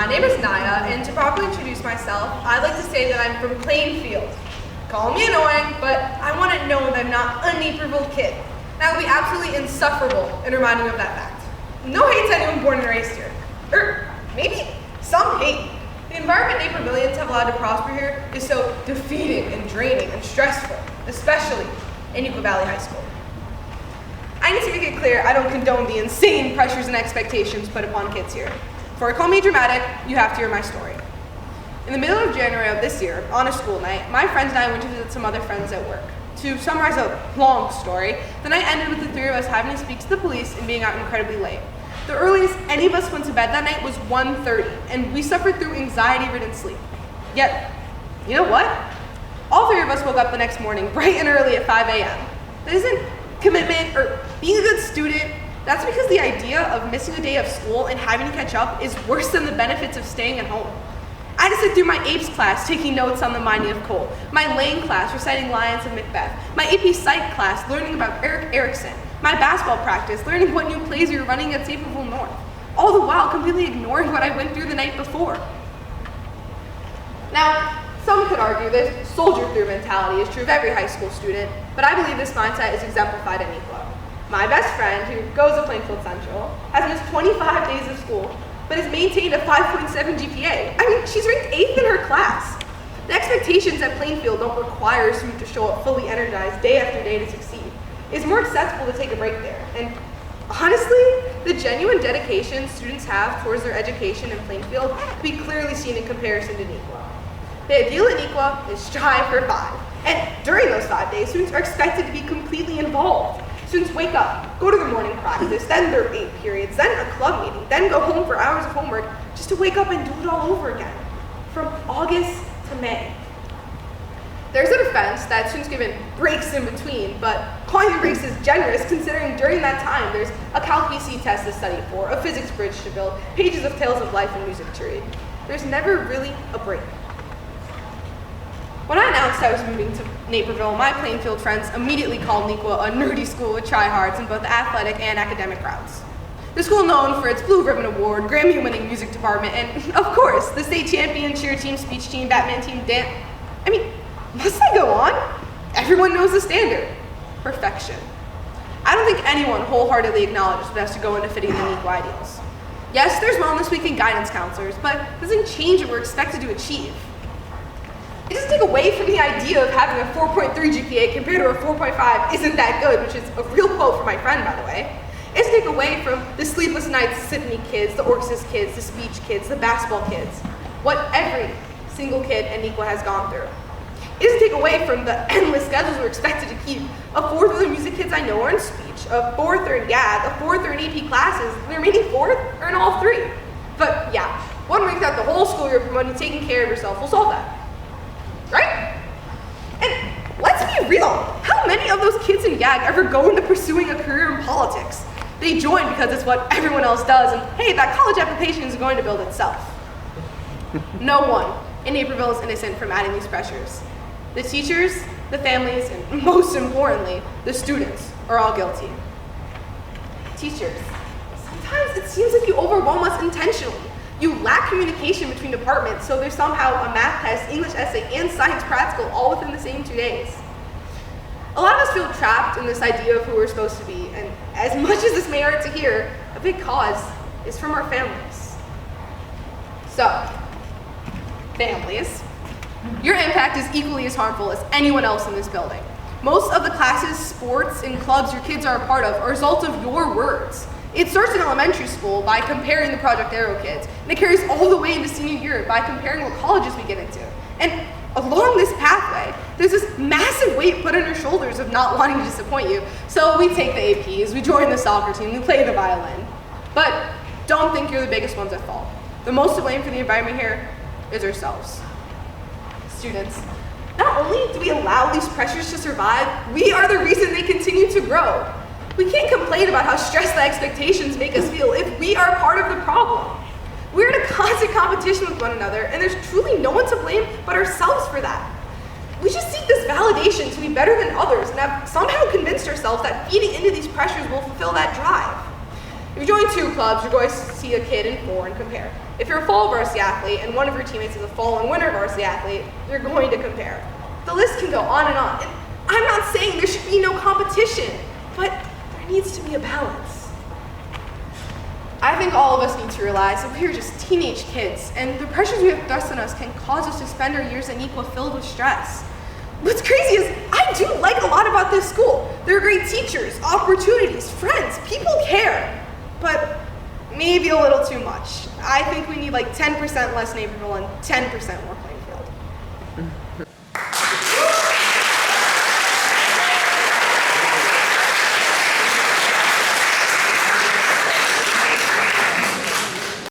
My name is Naya, and to properly introduce myself, I'd like to say that I'm from Plainfield. Call me annoying, but I want to know that I'm not a Naperville kid. That would be absolutely insufferable in reminding me of that fact. No hate to anyone born and raised here. Or maybe some hate. The environment Napervillians have allowed to prosper here is so defeating and draining and stressful, especially in Yucca Valley High School. I need to make it clear I don't condone the insane pressures and expectations put upon kids here. Before I call me dramatic, you have to hear my story. In the middle of January of this year, on a school night, my friends and I went to visit some other friends at work. To summarize a long story, the night ended with the three of us having to speak to the police and being out incredibly late. The earliest any of us went to bed that night was 1:30, and we suffered through anxiety-ridden sleep. Yet, you know what? All three of us woke up the next morning bright and early at 5 a.m. That isn't commitment or being a good student. That's because the idea of missing a day of school and having to catch up is worse than the benefits of staying at home. I had to sit through my APES class taking notes on the mining of coal, my Lane class reciting lines of Macbeth, my AP Psych class learning about Eric Erickson, my basketball practice learning what new plays we were running at Naperville North, all the while completely ignoring what I went through the night before. Now, some could argue this soldier-through mentality is true of every high school student, but I believe this mindset is exemplified at Equal. My best friend, who goes to Plainfield Central, has missed 25 days of school, but has maintained a 5.7 GPA. I mean, she's ranked 8th in her class. The expectations at Plainfield don't require a student to show up fully energized day after day to succeed. It's more acceptable to take a break there. And honestly, the genuine dedication students have towards their education in Plainfield can be clearly seen in comparison to Nequa. The ideal at Nequa is strive for 5. And during those 5 days, students are expected to be completely involved. Students wake up, go to their morning practice, then their 8 periods, then a club meeting, then go home for hours of homework, just to wake up and do it all over again, from August to May. There's a defense that students given breaks in between, but calling them breaks is generous considering during that time there's a Calc BC test to study for, a physics bridge to build, pages of tales of life and music to read. There's never really a break. When I announced I was moving to Naperville, my Plainfield friends immediately called Nequa a nerdy school with tryhards in both the athletic and academic routes. The school known for its Blue Ribbon Award, Grammy-winning music department, and of course, the state champion, cheer team, speech team, Batman team, dance. I mean, must I go on? Everyone knows the standard, perfection. I don't think anyone wholeheartedly acknowledges what has to go into fitting the Nequa ideals. Yes, there's wellness week and guidance counselors, but it doesn't change what we're expected to achieve. It doesn't take away from the idea of having a 4.3 GPA compared to a 4.5 isn't that good, which is a real quote from my friend, by the way. It doesn't take away from the sleepless nights symphony kids, the orchestras kids, the speech kids, the basketball kids, what every single kid in Nequa has gone through. It doesn't take away from the endless schedules we're expected to keep. A fourth of the music kids I know are in speech, a fourth are in GAG, a fourth are in AP classes, the remaining fourth are in all 3. But yeah, 1 week out the whole school year promoting taking care of yourself will solve that. Right? And let's be real, how many of those kids in GAG ever go into pursuing a career in politics? They join because it's what everyone else does, and hey, that college application is going to build itself. No one in Naperville is innocent from adding these pressures. The teachers, the families, and most importantly, the students are all guilty. Teachers, sometimes it seems like you overwhelm us intentionally. You lack communication between departments, so there's somehow a math test, English essay, and science practical all within the same 2 days. A lot of us feel trapped in this idea of who we're supposed to be, and as much as this may hurt to hear, a big cause is from our families. So, families, your impact is equally as harmful as anyone else in this building. Most of the classes, sports, and clubs your kids are a part of are a result of your words. It starts in elementary school by comparing the Project Arrow kids, and it carries all the way into senior year by comparing what colleges we get into. And along this pathway, there's this massive weight put on your shoulders of not wanting to disappoint you. So we take the APs, we join the soccer team, we play the violin. But don't think you're the biggest ones at fault. The most to blame for the environment here is ourselves. Students, not only do we allow these pressures to survive, we are the reason they continue to grow. We can't complain about how stressed the expectations make us feel if we are part of the problem. We're in a constant competition with one another, and there's truly no one to blame but ourselves for that. We just seek this validation to be better than others and have somehow convinced ourselves that feeding into these pressures will fulfill that drive. If you join 2 clubs, you're going to see a kid in 4 and compare. If you're a fall varsity athlete and one of your teammates is a fall and winter varsity athlete, you're going to compare. The list can go on and on. And I'm not saying there should be no competition, but there needs to be a balance. I think all of us need to realize that we are just teenage kids, and the pressures we have thrust on us can cause us to spend our years at Neuqua filled with stress. What's crazy is I do like a lot about this school. There are great teachers, opportunities, friends, people care. But maybe a little too much. I think we need like 10% less Naperville and 10% more Plainfield.